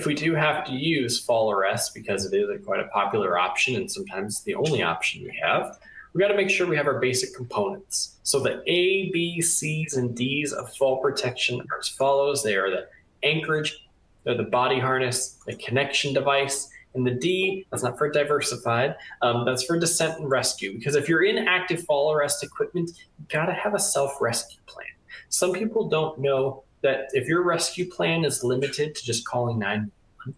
we do have to use fall arrest because it is quite a popular option and sometimes the only option we have, we got to make sure we have our basic components. So the A, B, C's, and D's of fall protection are as follows. They are the anchorage, they're the body harness, the connection device, and the D, that's not for diversified, that's for descent and rescue. Because if you're in active fall arrest equipment, you got to have a self-rescue plan. Some people don't know that if your rescue plan is limited to just calling 911,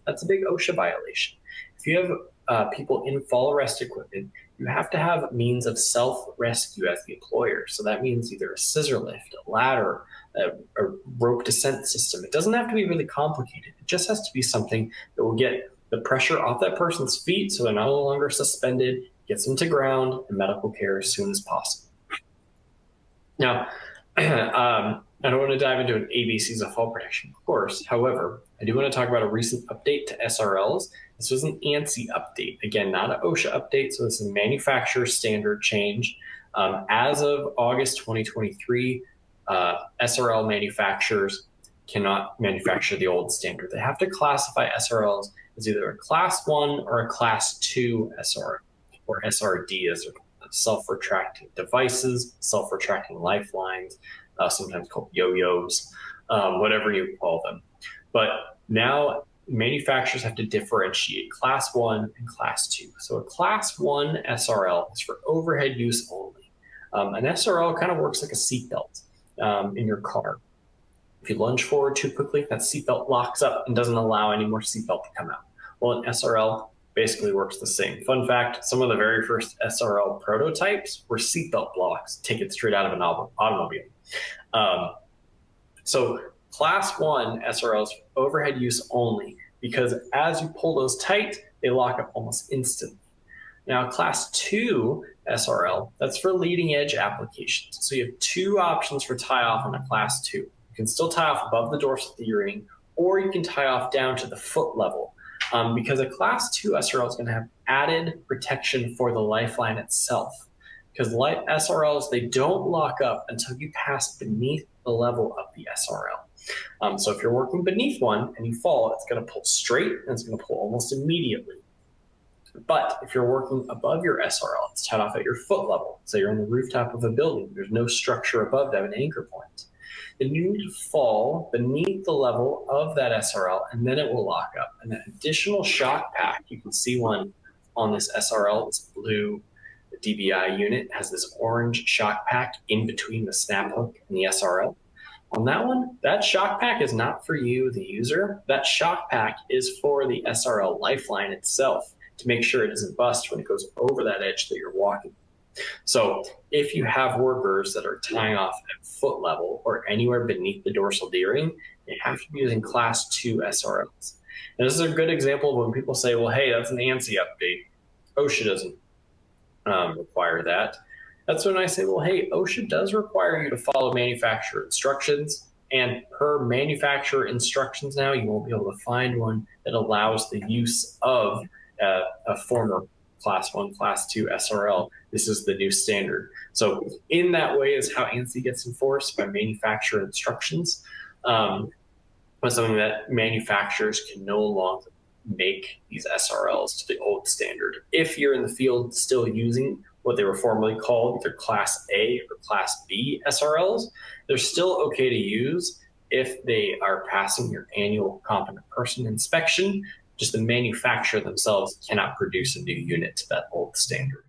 that's a big OSHA violation. If you have people in fall arrest equipment, you have to have means of self-rescue as the employer. So that means either a scissor lift, a ladder, a rope descent system. It doesn't have to be really complicated. It just has to be something that will get the pressure off that person's feet so they're no longer suspended, gets them to ground, and medical care as soon as possible. Now, I don't want to dive into an ABCs of fall protection, of course. However, I do want to talk about a recent update to SRLs. This was an ANSI update. Again, not an OSHA update, so this is a manufacturer standard change. As of August 2023, SRL manufacturers cannot manufacture the old standard. They have to classify SRLs as either a class 1 or a class 2 SRL, or SRD as self-retracting devices, self-retracting lifelines, sometimes called yo-yos, whatever you call them. But now manufacturers have to differentiate class 1 and class 2. So a class 1 SRL is for overhead use only. An SRL kind of works like a seatbelt in your car. If you lunge forward too quickly, that seatbelt locks up and doesn't allow any more seatbelt to come out. Well, an SRL basically works the same. Fun fact, some of the very first SRL prototypes were seatbelt blocks taken straight out of an automobile. So class 1 SRLs overhead use only because as you pull those tight, they lock up almost instantly. Now, class 2 SRL, that's for leading edge applications. So you have two options for tie off on a class 2. You can still tie off above the dorsal D-ring, or you can tie off down to the foot level. Because a class 2 SRL is going to have added protection for the lifeline itself. Because SRLs, they don't lock up until you pass beneath the level of the SRL. So if you're working beneath one and you fall, it's going to pull straight and it's going to pull almost immediately. But if you're working above your SRL, it's tied off at your foot level. So you're on the rooftop of a building. There's no structure above to have an anchor point. Then you need to fall beneath the level of that SRL, and then it will lock up. And that additional shock pack, you can see one on this SRL, this blue DBI unit has this orange shock pack in between the snap hook and the SRL. On that one, that shock pack is not for you, the user. That shock pack is for the SRL lifeline itself to make sure it doesn't bust when it goes over that edge that you're walking. So if you have workers that are tying off at foot level or anywhere beneath the dorsal D-ring, they have to be using class 2 SRLs. And this is a good example of when people say, well, hey, that's an ANSI update. OSHA doesn't require that. That's when I say, well, hey, OSHA does require you to follow manufacturer instructions. And per manufacturer instructions now, you won't be able to find one that allows the use of a former class 1, class 2 SRL. This is the new standard. So in that way is how ANSI gets enforced, by manufacturer instructions. But something that manufacturers can no longer make these SRLs to the old standard. If you're in the field still using what they were formerly called either class A or class B SRLs, they're still okay to use if they are passing your annual competent person inspection. Just the manufacturer themselves cannot produce a new unit to that old standard.